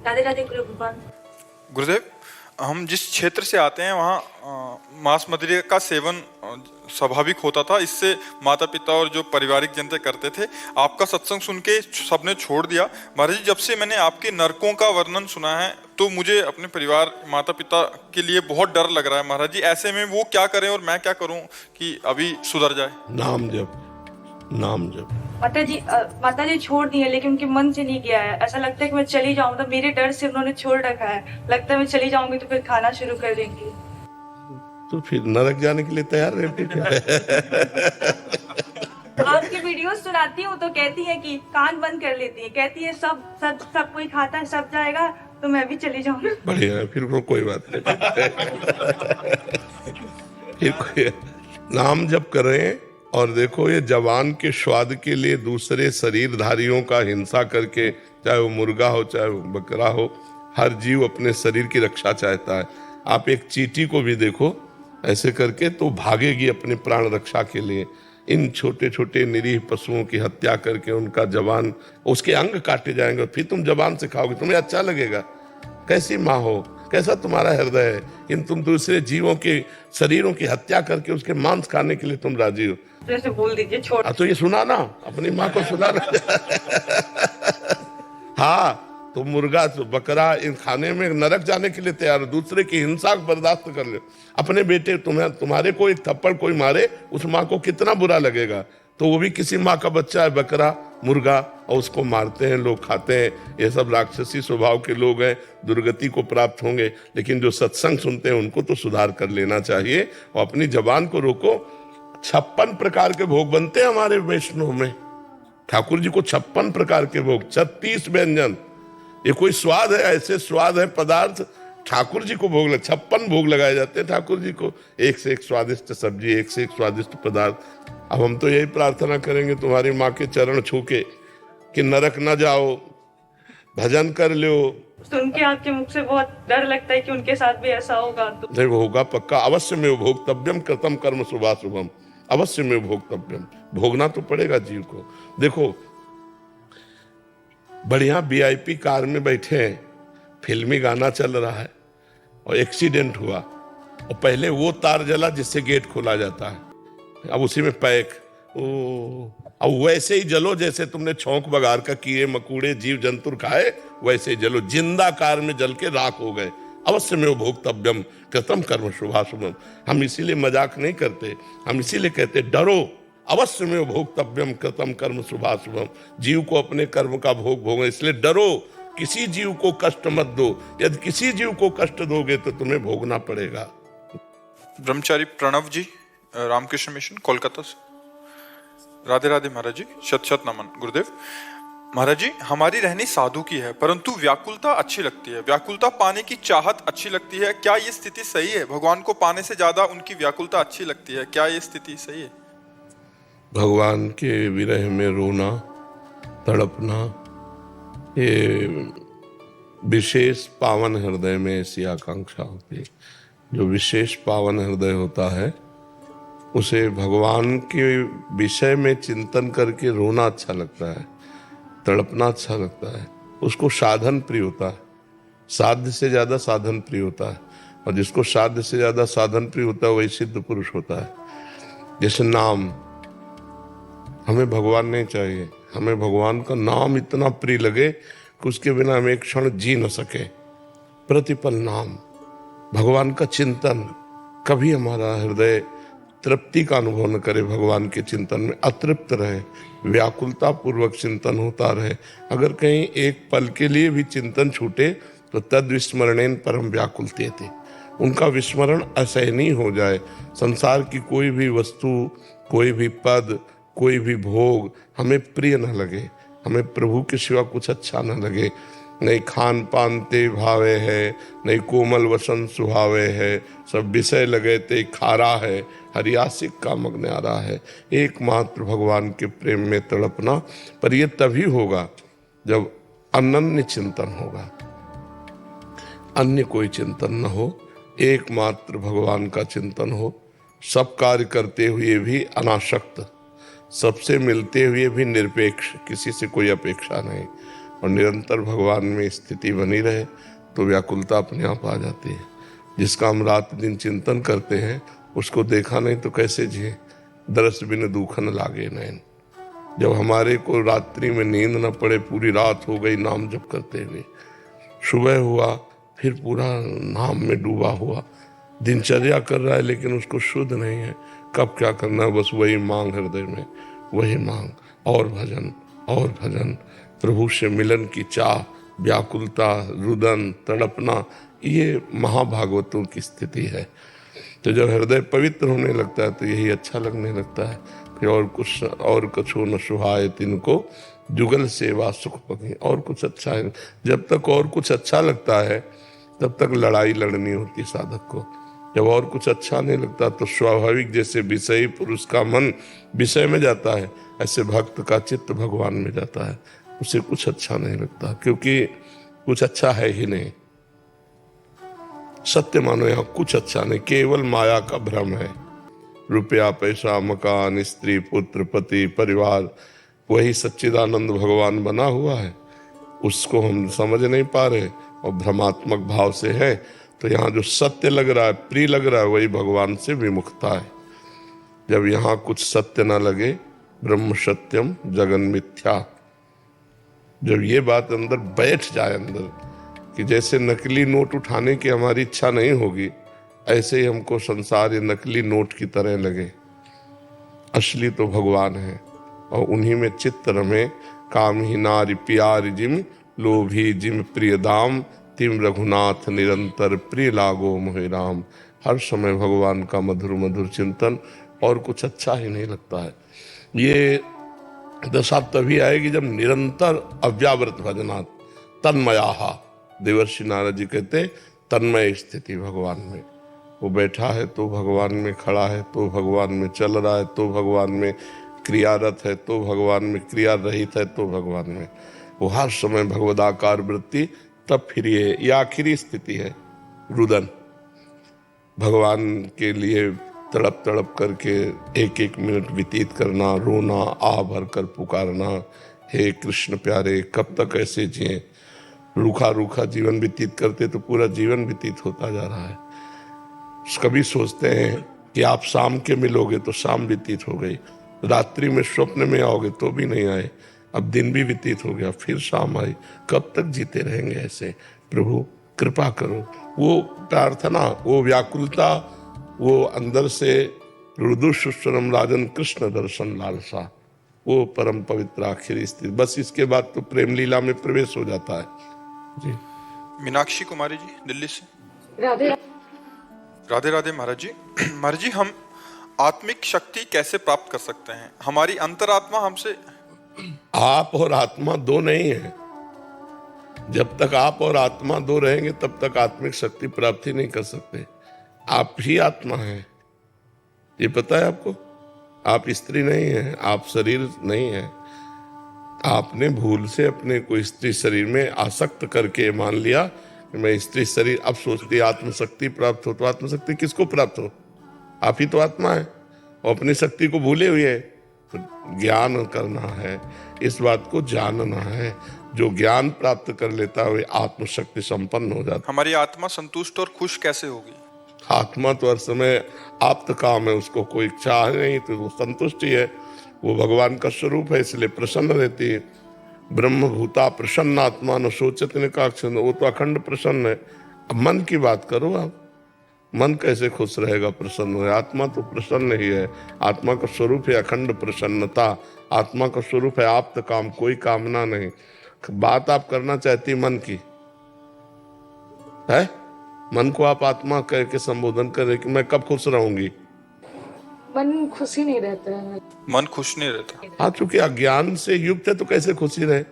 राधे राधे गुरु भगवान। गुरुदेव, हम जिस क्षेत्र से आते हैं वहाँ मांस मदिरे का सेवन स्वाभाविक होता था। इससे माता पिता और जो पारिवारिक जनता करते थे। आपका सत्संग सुन के सबने छोड़ दिया। महाराज जी, जब से मैंने आपके नरकों का वर्णन सुना है तो मुझे अपने परिवार माता पिता के लिए बहुत डर लग रहा है। महाराज जी, ऐसे में वो क्या करें और मैं क्या करूं कि अभी सुधर जाए? नाम जप, नाम जप। माता जी छोड़ दी है, लेकिन उनके मन से नहीं गया है। ऐसा लगता है कि मैं चली जाऊं, तो मेरे डर से उन्होंने छोड़ रखा है। लगता है मैं चली जाऊंगी तो फिर खाना शुरू कर देंगी। तो फिर नरक जाने के लिए तैयार रहती क्या? आपकी वीडियो सुनाती हूँ तो कहती है कि कान बंद कर लेती है, कहती है सब कोई खाता है, सब जाएगा तो मैं भी चली जाऊंगी। बढ़िया है, फिर तो कोई बात नहीं। फिर कोई नाम जप करें। और देखो, ये जवान के स्वाद के लिए दूसरे शरीरधारियों का हिंसा करके, चाहे वो मुर्गा हो चाहे वो बकरा हो, हर जीव अपने शरीर की रक्षा चाहता है। आप एक चींटी को भी देखो ऐसे करके तो भागेगी अपने प्राण रक्षा के लिए। इन छोटे छोटे निरीह पशुओं की हत्या करके उनका जवान, उसके अंग काटे जाएंगे, फिर तुम जवान से खाओगे, तुम्हें अच्छा लगेगा? कैसी माँ हो, कैसा तुम्हारा हृदय है, इन तुम दूसरे जीवों के शरीरों की हत्या करके उसके मांस खाने के लिए तुम राजी हो? जैसे बोल दीजिए छोड़। तो ये सुना ना, अपनी माँ को सुना ना। हाँ, तो मुर्गा तो बकरा इन खाने में नरक जाने के लिए तैयार हो, दूसरे की हिंसा बर्दाश्त कर ले। अपने बेटे तुम्हारे को एक थप्पड़ कोई मारे, उस माँ को कितना बुरा लगेगा। तो वो भी किसी माँ का बच्चा है, बकरा मुर्गा, और उसको मारते हैं लोग, खाते हैं। ये सब राक्षसी स्वभाव के लोग हैं, दुर्गति को प्राप्त होंगे। लेकिन जो सत्संग सुनते हैं उनको तो सुधार कर लेना चाहिए और अपनी जबान को रोको। 56 प्रकार के भोग बनते हैं हमारे वैष्णव में। ठाकुर जी को 56 प्रकार के भोग, 36 व्यंजन। ये कोई स्वाद है? ऐसे स्वाद है पदार्थ ठाकुर जी को भोग 56 भोग लगाए जाते हैं ठाकुर जी को। एक से एक स्वादिष्ट सब्जी, एक से एक स्वादिष्ट पदार्थ। अब हम तो यही प्रार्थना करेंगे तुम्हारी माँ के चरण छू के कि नरक न जाओ, भजन कर लो। सुन के आपके मुख से बहुत डर लगता है कि उनके साथ भी ऐसा होगा। तो देखो, होगा पक्का, अवश्य में भोक्तव्यम कृतम कर्म शुभाशुभम, अवश्य में भोक्तव्यम। भोगना तो पड़ेगा जीव को। देखो, बढ़िया वीआईपी कार में बैठे हैं, फिल्मी गाना चल रहा है और एक्सीडेंट हुआ, और पहले वो तार जला जिससे गेट खोला जाता है, अब उसी में पैक। अब वैसे ही जलो जैसे तुमने छौंक बगार का कीड़े मकूड़े जीव जंतु खाए, वैसे ही जलो। जिंदा कार में जल के राख हो गए। अवश्य में भोक्तव्यम कृतम कर्म शुभाशुभम। हम इसीलिए मजाक नहीं करते, हम इसीलिए कहते डरो। अवश्य में भोक्तव्यम कृतम कर्म शुभाशुभम। जीव को अपने कर्म का भोग भोगना, इसलिए डरो, किसी जीव को कष्ट मत दो। यदि किसी जीव को कष्ट दोगे तो तुम्हें भोगना पड़ेगा। ब्रह्मचारी प्रणव जी, रामकृष्ण मिशन, कोलकाता से। राधे राधे महाराज जी, शत शत नमन गुरुदेव। महाराज जी, हमारी रहनी साधु की है, परंतु व्याकुलता अच्छी लगती है। व्याकुलता पाने की चाहत अच्छी लगती है। क्या ये स्थिति सही है? भगवान को पाने से ज्यादा उनकी व्याकुलता अच्छी लगती है। क्या ये स्थिति सही है? भगवान के विरह में रोना, तड़पना, ये विशेष पावन हृदय में ऐसी आकांक्षा होती है। जो विशेष पावन हृदय होता है उसे भगवान के विषय में चिंतन करके रोना अच्छा लगता है, तड़पना अच्छा लगता है। उसको साधन प्रिय होता है, साध्य से ज्यादा साधन प्रिय होता है। और जिसको साध्य से ज्यादा साधन प्रिय होता है वही सिद्ध पुरुष होता है। जैसे नाम, हमें भगवान नहीं चाहिए, हमें भगवान का नाम इतना प्रिय लगे कि उसके बिना हम एक क्षण जी न सके। प्रतिपल नाम, भगवान का चिंतन, कभी हमारा हृदय तृप्ति का अनुभव न करे, भगवान के चिंतन में अतृप्त रहे, व्याकुलता पूर्वक चिंतन होता रहे। अगर कहीं एक पल के लिए भी चिंतन छूटे तो तद विस्मरणेन परम व्याकुलते थे। उनका विस्मरण असहनीय हो जाए। संसार की कोई भी वस्तु, कोई भी पद, कोई भी भोग हमें प्रिय न लगे, हमें प्रभु के सिवा कुछ अच्छा न लगे। नहीं खान पान ते भावे है, नहीं कोमल वसन सुहावे है, सब विषय लगे ते खारा है, हरियासिक का मग्न आ रहा है। एकमात्र भगवान के प्रेम में तड़पना, पर यह तभी होगा जब अनन्य चिंतन होगा, अन्य कोई चिंतन न हो, एकमात्र भगवान का चिंतन हो। सब कार्य करते हुए भी अनासक्त, सबसे मिलते हुए भी निरपेक्ष, किसी से कोई अपेक्षा नहीं। और निरंतर भगवान में स्थिति बनी रहे तो व्याकुलता अपने आप आ जाती है। जिसका हम रात दिन चिंतन करते हैं उसको देखा नहीं तो कैसे जिए। दरस बिन दूखन लागे नैन। जब हमारे को रात्रि में नींद न पड़े, पूरी रात हो गई नाम जप करते हुए, सुबह हुआ फिर पूरा नाम में डूबा हुआ, दिनचर्या कर रहा है लेकिन उसको शुद्ध नहीं है, कब क्या करना है, बस वही मांग हृदय में, वही मांग और भजन और भजन, प्रभु से मिलन की चाह, व्याकुलता, रुदन, तड़पना, ये महाभागवतों की स्थिति है। तो जब हृदय पवित्र होने लगता है तो यही अच्छा लगने लगता है। फिर और कुछ न सुहाए तिनको, जुगल सेवा सुख पगे। और कुछ अच्छा है, जब तक और कुछ अच्छा लगता है तब तक लड़ाई लड़नी होती साधक को। जब और कुछ अच्छा नहीं लगता तो स्वाभाविक जैसे विषयी पुरुष का मन विषय में जाता है, ऐसे भक्त का चित्त भगवान में जाता है, उसे कुछ अच्छा नहीं लगता, क्योंकि कुछ अच्छा है ही नहीं। सत्य मानो यहाँ कुछ अच्छा नहीं, केवल माया का भ्रम है। रुपया, पैसा, मकान, स्त्री, पुत्र, पति, परिवार, वही सच्चिदानंद भगवान बना हुआ है, उसको हम समझ नहीं पा रहे और भ्रमात्मक भाव से है। तो यहाँ जो सत्य लग रहा है, प्रिय लग रहा है, वही भगवान से विमुखता है। जब यहाँ कुछ सत्य ना लगे, ब्रह्म सत्यम जगन मिथ्या, जब ये बात अंदर बैठ जाए अंदर कि जैसे नकली नोट उठाने की हमारी इच्छा नहीं होगी, ऐसे ही हमको संसार ये नकली नोट की तरह लगे। असली तो भगवान है और उन्हीं में चित्त रमे। काम ही नारी प्यार जिम, लोभी जिम प्रिय दाम, तिम रघुनाथ निरंतर प्रिय लागो मोहि राम। हर समय भगवान का मधुर मधुर चिंतन, और कुछ अच्छा ही नहीं लगता है। ये दशा तभी आएगी जब निरंतर अव्यावृत भजनात् तन्मयाहा। देवर्षि नारद जी कहते तन्मय स्थिति भगवान में। वो बैठा है तो भगवान में, खड़ा है तो भगवान में, चल रहा है तो भगवान में, क्रियारत है तो भगवान में, क्रिया रहित है तो भगवान में, वो हर समय भगवदाकार वृत्ति। तब फिर ये आखिरी स्थिति है रुदन, भगवान के लिए तड़प तड़प करके एक एक मिनट व्यतीत करना, रोना, आ भर कर पुकारना, हे कृष्ण प्यारे कब तक ऐसे जिए। रूखा रूखा जीवन व्यतीत करते तो पूरा जीवन व्यतीत होता जा रहा है। कभी सोचते हैं कि आप शाम के मिलोगे तो शाम व्यतीत हो गई, रात्रि में स्वप्न में आओगे तो भी नहीं आए, अब दिन भी व्यतीत हो गया, फिर शाम आई, कब तक जीते रहेंगे ऐसे। प्रभु कृपा करो। वो प्रार्थना, वो व्याकुलता, वो अंदर से रुदु सुस्वरम राजन कृष्ण दर्शन लालसा, वो परम पवित्र आखिरी स्थिति। बस इसके बाद तो प्रेम लीला में प्रवेश हो जाता है। जी। मीनाक्षी कुमारी जी दिल्ली से। राधे राधे राधे महाराज जी। महाराज जी, हम आत्मिक शक्ति कैसे प्राप्त कर सकते हैं? हमारी अंतरात्मा हमसे। आप और आत्मा दो नहीं है। जब तक आप और आत्मा दो रहेंगे तब तक आत्मिक शक्ति प्राप्ति नहीं कर सकते। आप ही आत्मा है, ये पता है आपको। आप स्त्री नहीं है, आप शरीर नहीं है। आपने भूल से अपने को स्त्री शरीर में आसक्त करके मान लिया कि मैं स्त्री शरीर। अब सोचती आत्मशक्ति प्राप्त हो, तो आत्मशक्ति किसको प्राप्त हो? आप ही तो आत्मा है और अपनी शक्ति को भूले हुए है। तो ज्ञान करना है, इस बात को जानना है। जो ज्ञान प्राप्त कर लेता है वे आत्मशक्ति संपन्न हो जाता। हमारी आत्मा संतुष्ट और खुश कैसे होगी? आत्मा तो हर समय आप्त काम है, उसको कोई इच्छा नहीं, तो वो संतुष्ट ही है। वो भगवान का स्वरूप है, इसलिए प्रसन्न रहती है। ब्रह्म भूता प्रसन्न आत्मा न सोचत ने का, वो तो अखंड प्रसन्न है। अब मन की बात करो आप, मन कैसे खुश रहेगा? प्रसन्न है। आत्मा तो प्रसन्न ही है। आत्मा का स्वरूप है अखंड प्रसन्नता। आत्मा का स्वरूप है आप्त काम, कोई कामना नहीं। बात आप करना चाहती मन की है, मन को आप आत्मा कह के संबोधन करें कि मैं कब खुश रहूंगी। मन खुशी नहीं रहता है, मन खुश नहीं रहता। हाँ, चूंकि अज्ञान से युक्त है तो कैसे खुशी रहे।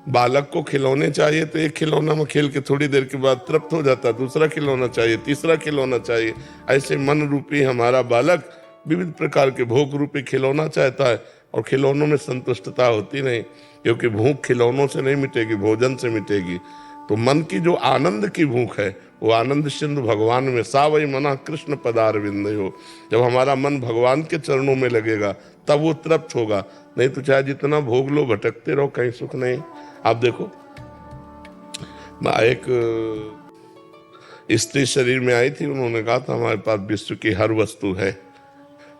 बालक को खिलौने चाहिए तो एक खिलौना में खेल के थोड़ी देर के बाद तृप्त हो जाता है, दूसरा खिलौना चाहिए, तीसरा खिलौना चाहिए। ऐसे मन रूपी हमारा बालक विविध प्रकार के भोग रूपी खिलौना चाहता है और खिलौनों में संतुष्टता होती नहीं, क्योंकि भूख खिलौनों से नहीं मिटेगी, भोजन से मिटेगी। तो मन की जो आनंद की भूख है वो आनंद सिंधु भगवान में, सा वही मना कृष्ण पदार विंदयो। जब हमारा मन भगवान के चरणों में लगेगा तब वो तृप्त होगा, नहीं तो चाहे जितना भोग लो भटकते रहो, कहीं सुख नहीं। आप देखो, एक स्त्री शरीर में आई थी, उन्होंने कहा था हमारे पास विश्व की हर वस्तु है,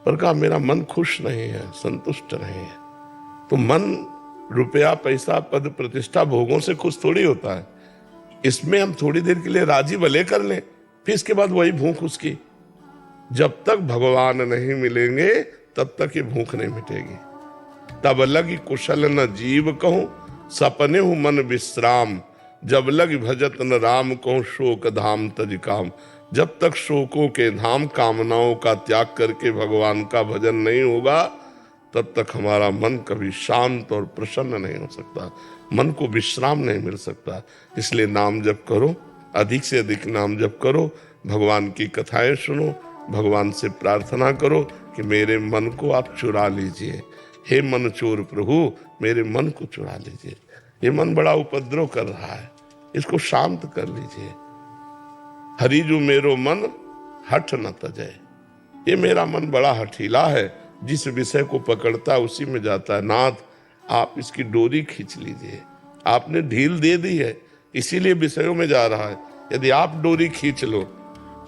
पर कहा मेरा मन खुश नहीं है, संतुष्ट नहीं है। तो मन रुपया पैसा पद प्रतिष्ठा भोगों से खुश थोड़ी होता है। इसमें हम थोड़ी देर के लिए राजी भले कर लें, फिर इसके बाद वही भूख उसकी। जब तक भगवान नहीं मिलेंगे तब तक ये भूख नहीं मिटेगी। तब लगी कुशल न जीव कहूं, सपने हूं मन विश्राम। जब लग भजत न राम कहूं, शोक धाम तज काम। जब तक शोकों के धाम कामनाओं का त्याग करके भगवान का भजन नहीं होगा, तब तक हमारा मन कभी शांत और प्रसन्न नहीं हो सकता, मन को विश्राम नहीं मिल सकता। इसलिए नाम जप करो, अधिक से अधिक नाम जप करो, भगवान की कथाएं सुनो, भगवान से प्रार्थना करो कि मेरे मन को आप चुरा लीजिए। हे मन चोर प्रभु, मेरे मन को चुरा लीजिए। ये मन बड़ा उपद्रव कर रहा है, इसको शांत कर लीजिए। हरिजु मेरो मन हठ न तजय। ये मेरा मन बड़ा हठीला है, जिस विषय को पकड़ता है उसी में जाता है। नाथ, आप इसकी डोरी खींच लीजिए। आपने ढील दे दी है, इसीलिए विषयों में जा रहा है। यदि आप डोरी खींच लो,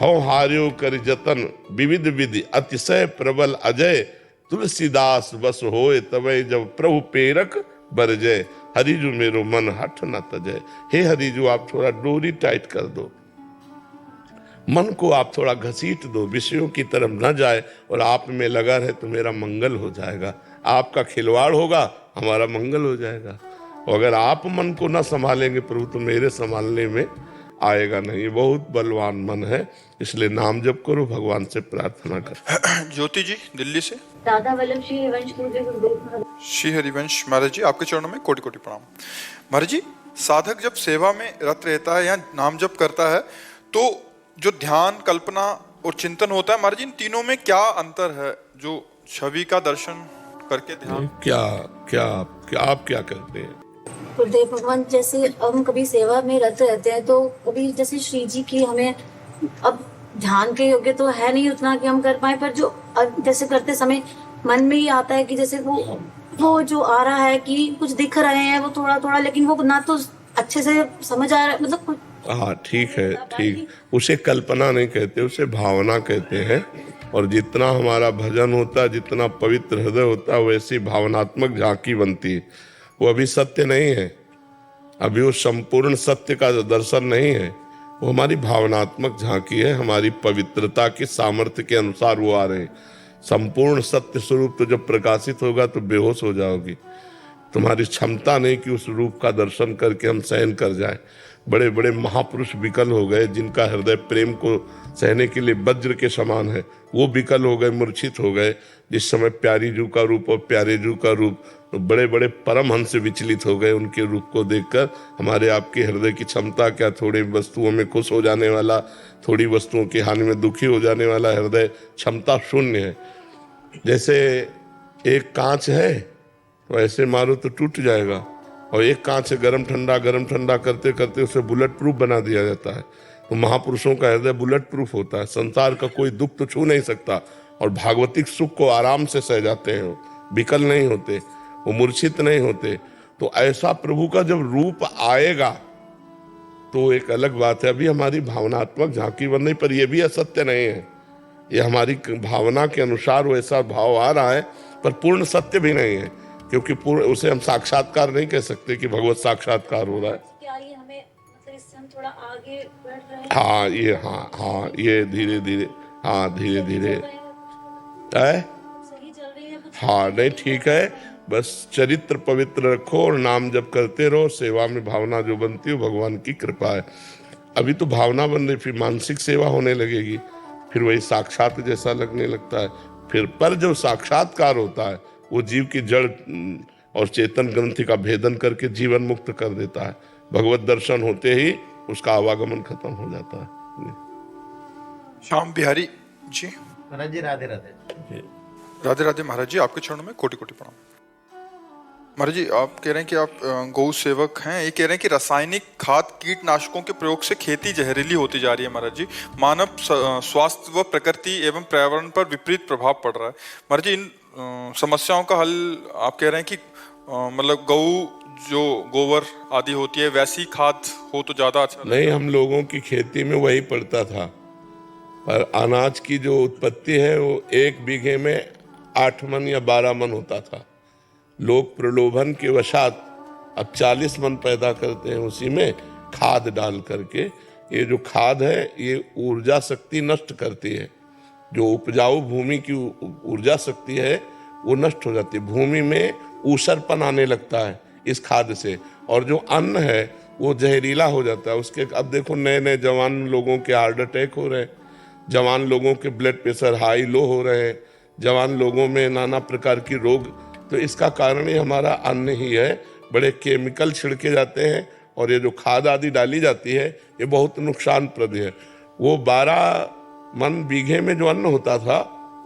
हौ हार्यो कर जतन विविध विधि अतिशय प्रबल अजय। तुलसीदास बस होए तबै जब प्रभु पेरक बरजय। हरिजु मेरो मन हठ न तजय। हे हरिजु, आप थोड़ा डोरी टाइट कर दो, मन को आप थोड़ा घसीट दो, विषयों की तरफ न जाए और आप में लगा रहे तो मेरा मंगल हो जाएगा। आपका खिलवाड़ होगा, हमारा मंगल हो जाएगा। और अगर आप मन को न संभालेंगे प्रभु, तो मेरे संभालने में आएगा नहीं। बहुत बलवान मन है, इसलिए नाम जप करो, भगवान से प्रार्थना करो। ज्योति जी दिल्ली से। दादा वल्लभ श्री हरिवंश गुरुदेव। श्री हरिवंश महाराज जी, आपके चरणों में कोटि कोटि प्रणाम। महाराज जी, साधक जब सेवा में रत रहता है या नाम जप करता है, तो जो ध्यान, कल्पना और चिंतन होता है, महाराज इन तीनों में क्या अंतर है? जो छवि का दर्शन करके ध्यान, क्या आप क्या करते हैं? गुरुदेव भगवान, जैसे हम कभी सेवा में रत रहते हैं तो कभी जैसे श्री जी की हमें अब ध्यान के योग्य तो है नहीं उतना कि हम कर पाए, पर जो जैसे करते समय मन में ही आता है कि जैसे वो जो आ रहा है कि कुछ दिख रहे हैं वो थोड़ा थोड़ा, लेकिन वो ना तो अच्छे से समझ आ रहा है, मतलब हाँ ठीक है, ठीक। उसे कल्पना नहीं कहते, उसे भावना कहते हैं। और जितना हमारा भजन होता है, जितना पवित्र हृदय होता है, वैसी भावनात्मक झांकी बनती है। वो अभी सत्य नहीं है, अभी वो संपूर्ण सत्य का दर्शन नहीं है, वो हमारी भावनात्मक झांकी है। हमारी पवित्रता के सामर्थ्य के अनुसार वो आ रहे हैं। संपूर्ण सत्य स्वरूप तो जब प्रकाशित होगा तो बेहोश हो जाओगी। तुम्हारी क्षमता नहीं कि उस रूप का दर्शन करके हम सहन कर जाए। बड़े बड़े महापुरुष विकल हो गए, जिनका हृदय प्रेम को सहने के लिए वज्र के समान है, वो विकल हो गए, मूर्छित हो गए। जिस समय प्यारी जू का रूप और प्यारे जू का रूप, तो बड़े बड़े परमहंस विचलित हो गए उनके रूप को देखकर। हमारे आपके हृदय की क्षमता क्या, थोड़ी वस्तुओं में खुश हो जाने वाला, थोड़ी वस्तुओं की हानि में दुखी हो जाने वाला हृदय क्षमता शून्य है। जैसे एक कांच है तो ऐसे मारो तो टूट जाएगा, और एक कांच से गरम ठंडा करते करते उसे बुलेट प्रूफ बना दिया जाता है। तो महापुरुषों का हृदय बुलेट प्रूफ होता है, संसार का कोई दुख तो छू नहीं सकता, और भागवतिक सुख को आराम से सह जाते हैं। वो विकल नहीं होते, वो मूर्छित नहीं होते। तो ऐसा प्रभु का जब रूप आएगा तो एक अलग बात है। अभी हमारी भावनात्मक झांकी बन रही, पर यह भी असत्य नहीं है। ये हमारी भावना के अनुसार वैसा भाव आ रहा है, पर पूर्ण सत्य भी नहीं है, क्योंकि पूर्ण उसे हम साक्षात्कार नहीं कह सकते कि भगवत साक्षात्कार हो रहा है। क्या ये हमें मतलब इससे हम थोड़ा आगे बढ़ रहे हैं? हाँ, ये धीरे धीरे, हाँ धीरे धीरे है। सही चल रही है कुछ? हाँ नहीं, ठीक है। बस चरित्र पवित्र रखो और नाम जप करते रहो। सेवा में भावना जो बनती है भगवान की कृपा है। अभी तो भावना बन रही, फिर मानसिक सेवा होने लगेगी, फिर वही साक्षात जैसा लगने लगता है। फिर पर जो साक्षात्कार होता है वो जीव की जड़ और चेतन ग्रंथि का भेदन करके जीवन मुक्त कर देता है। भगवत दर्शन होते ही उसका आवागमन खत्म हो जाता है। श्याम बिहारी जी। महाराज जी राधे राधे। राधे राधे महाराज जी, आपके चरणों में कोटि कोटि प्रणाम। महाराज जी, आप कह रहे हैं कि आप गौ सेवक हैं, ये कह रहे हैं कि रासायनिक खाद कीटनाशकों के प्रयोग से खेती जहरीली होती जा रही है महाराज जी, मानव स्वास्थ्य व प्रकृति एवं पर्यावरण पर विपरीत प्रभाव पड़ रहा है। महाराज जी, इन समस्याओं का हल आप कह रहे हैं कि मतलब गौ जो गोबर आदि होती है वैसी खाद हो तो ज्यादा अच्छा नहीं, हम लोगों की खेती में वही पड़ता था, पर अनाज की जो उत्पत्ति है वो 1 बीघे में 8 मन या 12 मन होता था। लोग प्रलोभन के वशात अब 40 मन पैदा करते हैं, उसी में खाद डाल करके। ये जो खाद है ये ऊर्जा शक्ति नष्ट करती है, जो उपजाऊ भूमि की ऊर्जा शक्ति है वो नष्ट हो जाती है। भूमि में ऊसरपन आने लगता है इस खाद से, और जो अन्न है वो जहरीला हो जाता है उसके। अब देखो, नए नए जवान लोगों के हार्ट अटैक हो रहे हैं, जवान लोगों के ब्लड प्रेशर हाई लो हो रहे हैं, जवान लोगों में नाना प्रकार की रोग। तो इसका कारण ही हमारा अन्न ही है। बड़े केमिकल छिड़के जाते हैं और ये जो खाद आदि डाली जाती है ये बहुत नुकसानप्रद है। वो 12 मन बीघे में जो अन्न होता था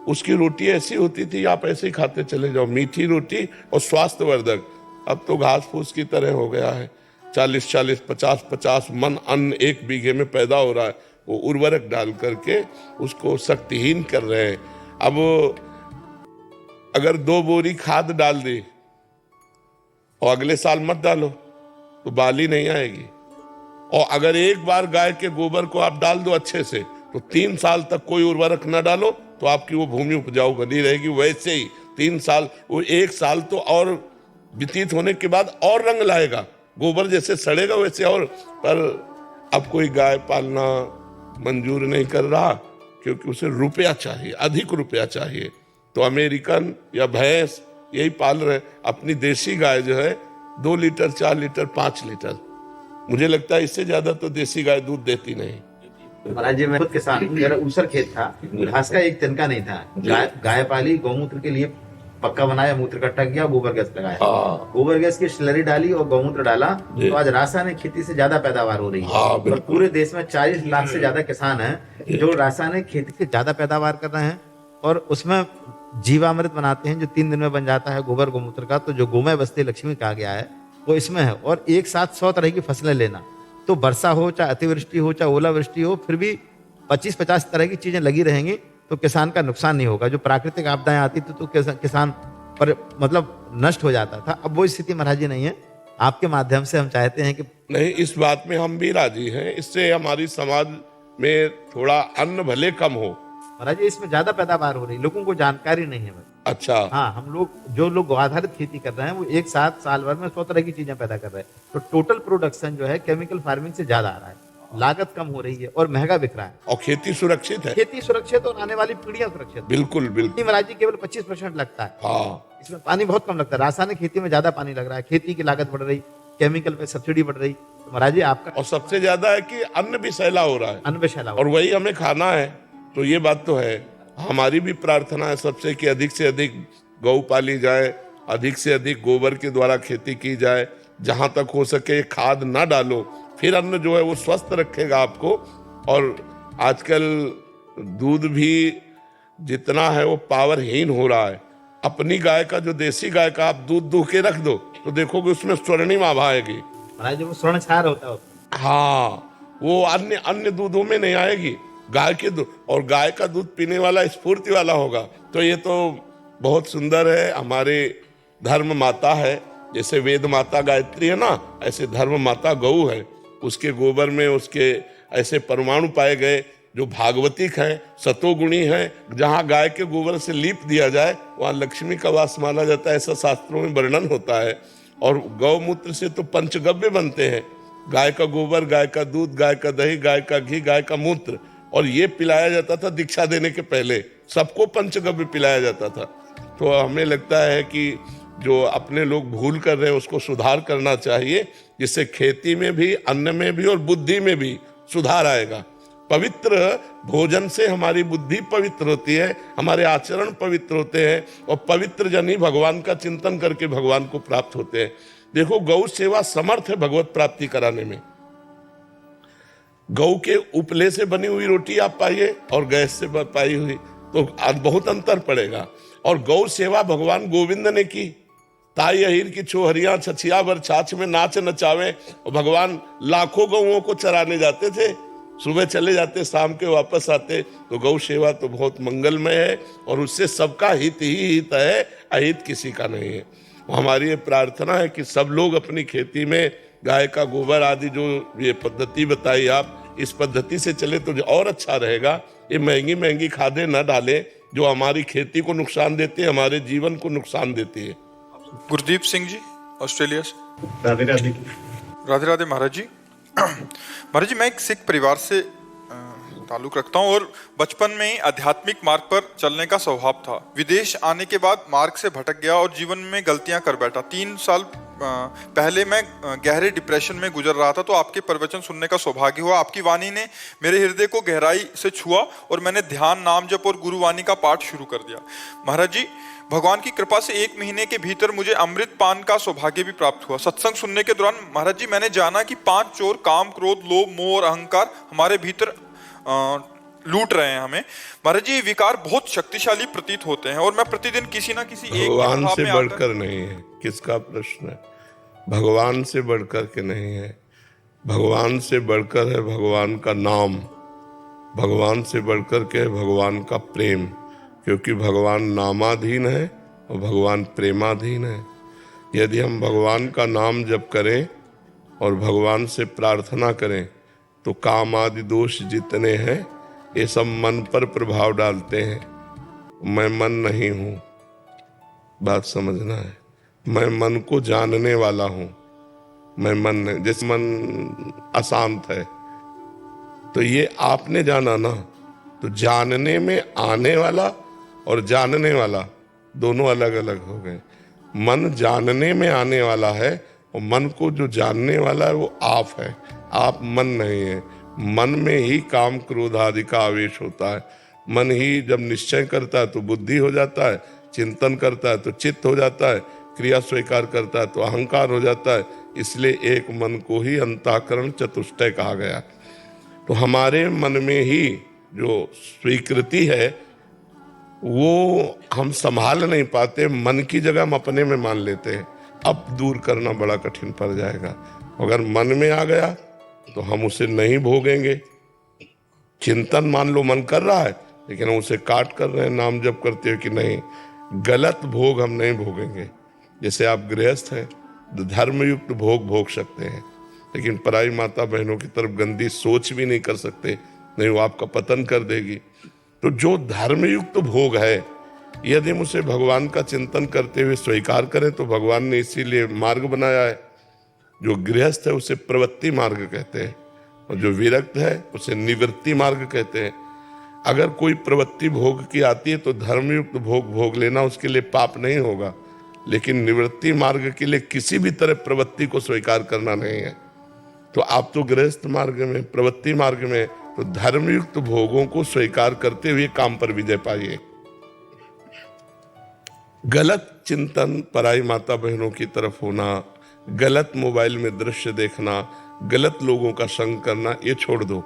उसकी रोटी ऐसी होती थी, आप ऐसे ही खाते चले जाओ, मीठी रोटी और स्वास्थ्यवर्धक। अब तो घास फूस की तरह हो गया है। 40-40, 50-50 मन अन्न 1 बीघे में पैदा हो रहा है, वो उर्वरक डाल करके उसको शक्तिहीन कर रहे हैं। अब अगर 2 बोरी खाद डाल दी और अगले साल मत डालो तो बाली नहीं आएगी। और अगर एक बार गाय के गोबर को आप डाल दो अच्छे से तो 3 साल तक कोई उर्वरक न डालो तो आपकी वो भूमि उपजाऊ बनी रहेगी। वैसे ही 3 साल, वो 1 साल तो और व्यतीत होने के बाद और रंग लाएगा, गोबर जैसे सड़ेगा वैसे और। पर अब कोई गाय पालना मंजूर नहीं कर रहा क्योंकि उसे रुपया चाहिए, अधिक रुपया चाहिए। तो अमेरिकन या भैंस यही पाल रहे। अपनी देसी गाय जो है 2 लीटर, 4 लीटर, 5 लीटर, मुझे लगता है इससे ज्यादा तो देसी गाय दूध देती नहीं। महाराज जी, मैं खुद किसान हूँ, मेरा ऊसर खेत था, घास का एक तिनका नहीं था। गाय पाली, गौमूत्र के लिए पक्का बनाया, मूत्र इकट्ठा किया, गोबर गैस लगाया, गोबर गैस की स्लरी डाली और गौमूत्र डाला, तो आज रासायनिक खेती से ज्यादा पैदावार हो रही है। और पूरे देश में 40 लाख से ज्यादा किसान हैं जो रासायनिक खेती से ज्यादा पैदावार कर रहे हैं और उसमें जीवामृत बनाते हैं जो 3 दिन में बन जाता है गोबर गौमूत्र का। तो जो गोमय बस्ती लक्ष्मी कहा गया है वो इसमें है। और एक साथ 100 तरह की फसलें लेना, तो वर्षा हो चाहे अतिवृष्टि हो चाहे ओलावृष्टि हो, फिर भी 25-50 तरह की चीजें लगी रहेंगी तो किसान का नुकसान नहीं होगा। जो प्राकृतिक आपदाएं आती थी तो किसान पर मतलब नष्ट हो जाता था। अब वो स्थिति महाराज जी नहीं है। आपके माध्यम से हम चाहते हैं कि नहीं, इस बात में हम भी राजी हैं। इससे हमारी समाज में थोड़ा अन्न भले कम हो। महाराज जी, इसमें ज्यादा पैदावार हो रही, लोगों को जानकारी नहीं है। अच्छा, हाँ, हम लोग जो लोग आधारित खेती कर रहे हैं वो एक साथ साल भर में 100 तरह की चीजें पैदा कर रहे हैं। तो टोटल प्रोडक्शन जो है केमिकल फार्मिंग से ज्यादा आ रहा है, लागत कम हो रही है और महंगा बिक रहा है। और खेती सुरक्षित है, खेती सुरक्षित और आने वाली पीढ़ियां सुरक्षित। बिल्कुल बिल्कुल। महाराज जी, केवल 25% लगता है। हाँ, इसमें पानी बहुत कम लगता है। रासायनिक खेती में ज्यादा पानी लग रहा है, खेती की लागत बढ़ रही, केमिकल पे सब्सिडी बढ़ रही। तो महाराज जी आपका, और सबसे ज्यादा है कि अन्न भी सैला हो रहा है, अन्न विषैला, और वही हमें खाना है। तो ये बात तो है, हमारी भी प्रार्थना है सबसे कि अधिक से अधिक गौ पाली जाए, अधिक से अधिक गोबर के द्वारा खेती की जाए। जहां तक हो सके खाद ना डालो, फिर अन्न जो है वो स्वस्थ रखेगा आपको। और आजकल दूध भी जितना है वो पावरहीन हो रहा है। अपनी गाय का, जो देसी गाय का आप दूध दूह के रख दो तो देखोगे उसमें स्वर्णिम आभा आएगी। महाराज जी, वो स्वर्ण छार होता है। हाँ, वो अन्य दूधों में नहीं आएगी। गाय के दूध, और गाय का दूध पीने वाला स्फूर्ति वाला होगा। तो ये तो बहुत सुंदर है। हमारे धर्म माता है, जैसे वेद माता गायत्री है ना, ऐसे धर्म माता गौ है। उसके गोबर में उसके ऐसे परमाणु पाए गए जो भागवतिक हैं, सतोगुणी हैं। जहाँ गाय के गोबर से लीप दिया जाए वहाँ लक्ष्मी का वास माना जाता है, ऐसा शास्त्रों में वर्णन होता है। और गौमूत्र से तो पंचगव्य बनते हैं, गाय का गोबर, गाय का दूध, गाय का दही, गाय का घी, गाय का मूत्र। और ये पिलाया जाता था दीक्षा देने के पहले, सबको पंचगव्य पिलाया जाता था। तो हमें लगता है कि जो अपने लोग भूल कर रहे हैं उसको सुधार करना चाहिए, जिससे खेती में भी, अन्न में भी और बुद्धि में भी सुधार आएगा। पवित्र भोजन से हमारी बुद्धि पवित्र होती है, हमारे आचरण पवित्र होते हैं, और पवित्र जन ही भगवान का चिंतन करके भगवान को प्राप्त होते हैं। देखो, गौ सेवा समर्थ है भगवत प्राप्ति कराने में। गौ के उपले से बनी हुई रोटी आप पाइए और गैस से पाई हुई, तो बहुत अंतर पड़ेगा। और गौ सेवा भगवान गोविंद ने की, ताई अहिर की छोहरियां छछिया भर छाछ में नाच नचावे। और भगवान लाखों गौओं को चराने जाते थे, सुबह चले जाते, शाम के वापस आते। तो गौ सेवा तो बहुत मंगलमय है और उससे सबका हित ही हित है, अहित किसी का नहीं है। हमारी ये प्रार्थना है कि सब लोग अपनी खेती में गाय का गोबर आदि जो ये पद्धति बताई आप, इस पद्धति से चले तो और अच्छा रहेगा। ये महंगी महंगी खादें न डालें जो हमारी खेती को नुकसान देती है, हमारे जीवन को नुकसान देती है। गुरदीप सिंह जी ऑस्ट्रेलिया से। राधे राधे। राधे राधे महाराज जी। महाराज जी, मैं एक सिख परिवार से ताल्लुक रखता हूँ और बचपन में ही आध्यात्मिक मार्ग पर चलने का स्वभाव था। विदेश आने के बाद मार्ग से भटक गया और जीवन में गलतियां कर बैठा। 3 साल पहले मैं गहरे डिप्रेशन में गुजर रहा था, तो आपके प्रवचन सुनने का सौभाग्य हुआ। आपकी वाणी ने मेरे हृदय को गहराई से छुआ और मैंने ध्यान, नाम जप और गुरुवाणी का पाठ शुरू कर दिया। महाराज जी, भगवान की कृपा से 1 महीने के भीतर मुझे अमृत पान का सौभाग्य भी प्राप्त हुआ। सत्संग सुनने के दौरान महाराज जी मैंने जाना कि 5 चोर काम, क्रोध, लोभ, मोह और अहंकार हमारे भीतर लूट रहे हैं हमें। महाराज जी, ये विकार बहुत शक्तिशाली प्रतीत होते हैं और मैं प्रतिदिन किसी ना किसी एक भगवान से बढ़कर नहीं है। किसका प्रश्न है? भगवान से बढ़कर के नहीं है। भगवान से बढ़कर है भगवान का नाम, भगवान से बढ़कर के है भगवान का प्रेम, क्योंकि भगवान नामाधीन है और भगवान प्रेमाधीन है। यदि हम भगवान का नाम जप करें और भगवान से प्रार्थना करें तो काम आदि दोष जितने हैं ये सब मन पर प्रभाव डालते हैं। मैं मन नहीं हूं, बात समझना है। मैं मन को जानने वाला हूं, मैं मन नहीं। जैसे मन अशांत है तो ये आपने जाना ना, तो जानने में आने वाला और जानने वाला दोनों अलग अलग हो गए। मन जानने में आने वाला है और मन को जो जानने वाला है वो आप है, आप मन नहीं है। मन में ही काम क्रोध आदि का आवेश होता है। मन ही जब निश्चय करता है तो बुद्धि हो जाता है, चिंतन करता है तो चित्त हो जाता है, क्रिया स्वीकार करता है तो अहंकार हो जाता है। इसलिए एक मन को ही अंतःकरण चतुष्टय कहा गया। तो हमारे मन में ही जो स्वीकृति है वो हम संभाल नहीं पाते, मन की जगह हम अपने में मान लेते हैं। अब दूर करना बड़ा कठिन पड़ जाएगा। अगर मन में आ गया तो हम उसे नहीं भोगेंगे। चिंतन मान लो मन कर रहा है लेकिन हम उसे काट कर रहे हैं, नाम जप करते हो कि नहीं, गलत भोग हम नहीं भोगेंगे। जैसे आप गृहस्थ हैं तो धर्मयुक्त भोग भोग सकते हैं, लेकिन पराई माता बहनों की तरफ गंदी सोच भी नहीं कर सकते, नहीं वो आपका पतन कर देगी। तो जो धर्मयुक्त भोग है यदि हम उसे भगवान का चिंतन करते हुए स्वीकार करें तो भगवान ने इसीलिए मार्ग बनाया है। जो गृहस्थ है उसे प्रवृत्ति मार्ग कहते हैं और जो विरक्त है उसे निवृत्ति मार्ग कहते हैं। अगर कोई प्रवृत्ति भोग की आती है तो धर्मयुक्त भोग भोग लेना उसके लिए पाप नहीं होगा, लेकिन निवृत्ति मार्ग के लिए किसी भी तरह प्रवृत्ति को स्वीकार करना नहीं है। तो आप तो गृहस्थ मार्ग में, प्रवृत्ति मार्ग में, तो धर्मयुक्त भोगों को स्वीकार करते हुए काम पर विजय पाइए। गलत चिंतन, पराई माता बहनों की तरफ होना, गलत मोबाइल में दृश्य देखना, गलत लोगों का संग करना, ये छोड़ दो।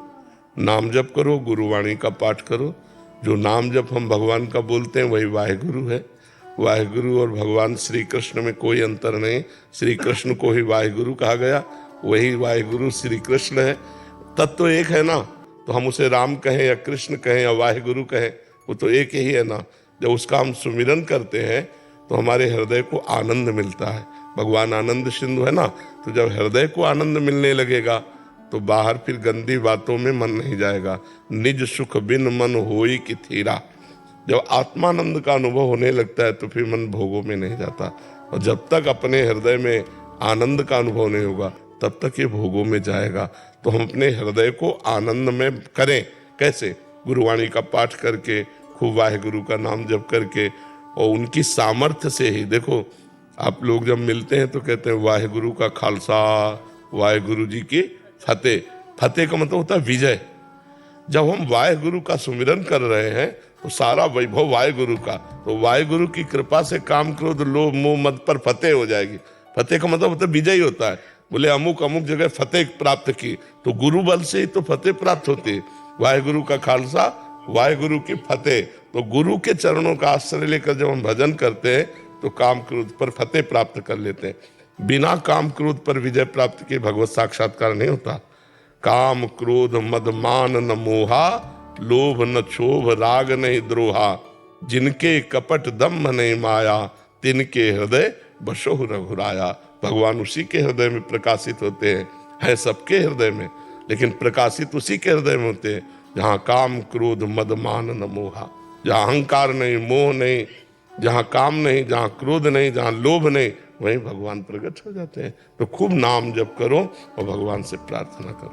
नाम जप करो, गुरुवाणी का पाठ करो। जो नाम जप हम भगवान का बोलते हैं वही वाहेगुरु है। वाहेगुरु और भगवान श्री कृष्ण में कोई अंतर नहीं। श्री कृष्ण को ही वाहेगुरु कहा गया, वही वाहेगुरु श्री कृष्ण है। तत्व एक है ना, तो हम उसे राम कहें या कृष्ण कहें या वाहेगुरु कहें, वो तो एक ही है ना। जब उसका हम सुमिरन करते हैं तो हमारे हृदय को आनंद मिलता है। भगवान आनंद सिंधु है ना, तो जब हृदय को आनंद मिलने लगेगा तो बाहर फिर गंदी बातों में मन नहीं जाएगा। निज सुख बिन मन होई कि थीरा। जब आत्मानंद का अनुभव होने लगता है तो फिर मन भोगों में नहीं जाता। और जब तक अपने हृदय में आनंद का अनुभव नहीं होगा तब तक ये भोगों में जाएगा। तो हम अपने हृदय को आनंद में करें। कैसे? गुरुवाणी का पाठ करके, खूब वाहेगुरु का नाम जप करके, और उनकी सामर्थ्य से ही। देखो, आप लोग जब मिलते हैं तो कहते हैं वाहेगुरु का खालसा, वाहेगुरु जी की फतेह। फतेह का मतलब होता है विजय। जब हम वाहेगुरु का सुमिरन कर रहे हैं तो सारा वैभव वाहेगुरु का, तो वाहेगुरु की कृपा से काम क्रोध लोभ मोह मद पर फतेह हो जाएगी। फतेह का मतलब होता है विजय होता है। बोले अमुक अमुक जगह फतेह प्राप्त की, तो गुरु बल से ही तो फतेह प्राप्त होती है। वाहेगुरु का खालसा, वाहेगुरु की फतेह। तो गुरु के चरणों का आश्रय लेकर जब हम भजन करते हैं तो काम क्रोध पर फतेह प्राप्त कर लेते हैं। बिना काम क्रोध पर विजय प्राप्त के भगवत साक्षात्कार नहीं होता। काम क्रोध मद मान न मोहा, लोभ न क्षोभ राग नहीं द्रोहा, जिनके कपट दम्भ नहीं माया, तिनके हृदय बसो रघुराया। भगवान उसी के हृदय में प्रकाशित होते हैं सबके हृदय में, लेकिन प्रकाशित उसी के हृदय में होते हैं जहाँ काम क्रोध मद मान न मोहा, जहाँ अहंकार नहीं, मोह नहीं, जहाँ काम नहीं, जहाँ क्रोध नहीं, जहाँ लोभ नहीं, वहीं भगवान प्रकट हो जाते हैं। तो खूब नाम जप करो और भगवान से प्रार्थना करो।